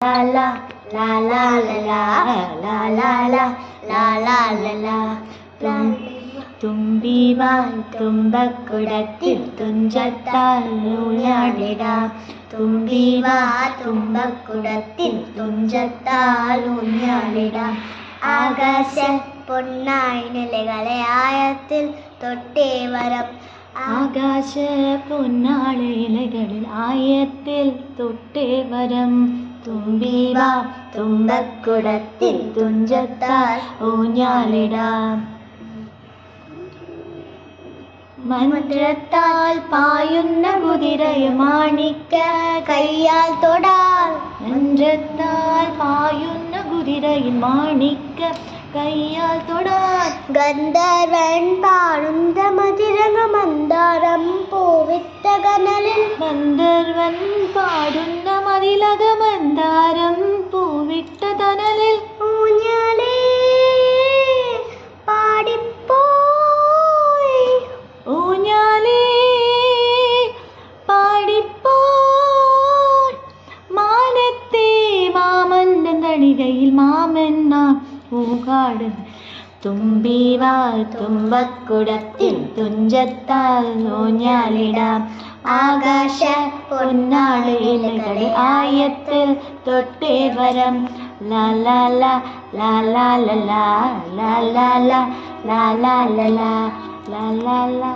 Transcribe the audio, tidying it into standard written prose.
la la la la la la la la la la la la തുമ്പി വാ തുമ്പക്കുടത്തിൽ തുഞ്ചത്താൽ ഊഞ്ഞാലിടാം തുമ്പി വാ തുമ്പക്കുടത്തിൽ തുഞ്ചത്താൽ ഊഞ്ഞാലിടാം ആകാശ പൊന്നായി നിലകളെ ആയത്തിൽ തൊട്ടേ വരം ആകാശ പൊന്നാളി ഇലകളിൽ ആയത്തിൽ തൊട്ടേ വരം തുമ്പി വാ തുമ്പക്കുടത്തിൽ തുഞ്ചത്താൽ ഊഞ്ഞാലിടാം മന്ത്രത്താൽ പായുന്ന കുതിരയെ മാണിക്ക കയ്യാൽ തൊടാൻ മന്ത്രത്താൽ പായുന്ന കുതിരയെ മാണിക്ക കയ്യാൽ തൊടാൻ ഗന്ധർവൻ പാടുന്ന മധുരക മന്ദാരം പൂവിട്ട കനലിൽ ഗന്ധർവൻ പാടുന്ന മതിലക മന്ദാരം പൂവിട്ട തനലിൽ ഊഞ്ഞാലേ ഊഞ്ഞാലേ പാടിപ്പോൾ മാനത്തെ മാമന്റെ തളികയിൽ മാമന്ന ഊകാട് തുമ്പി വാ തുമ്പക്കുടത്തിൽ തുഞ്ചത്താൽ ഊഞ്ഞാലിടാം ആകാശ പൊന്നാളി ഇലകളെ ആയത്തിൽ തൊട്ടേ വരം ലാ ലാ ലാ ലാ ലാ ലാ ലാ ലാ ലാ ലാ ലാ ലാ ലാ ലാ ലാ ലാ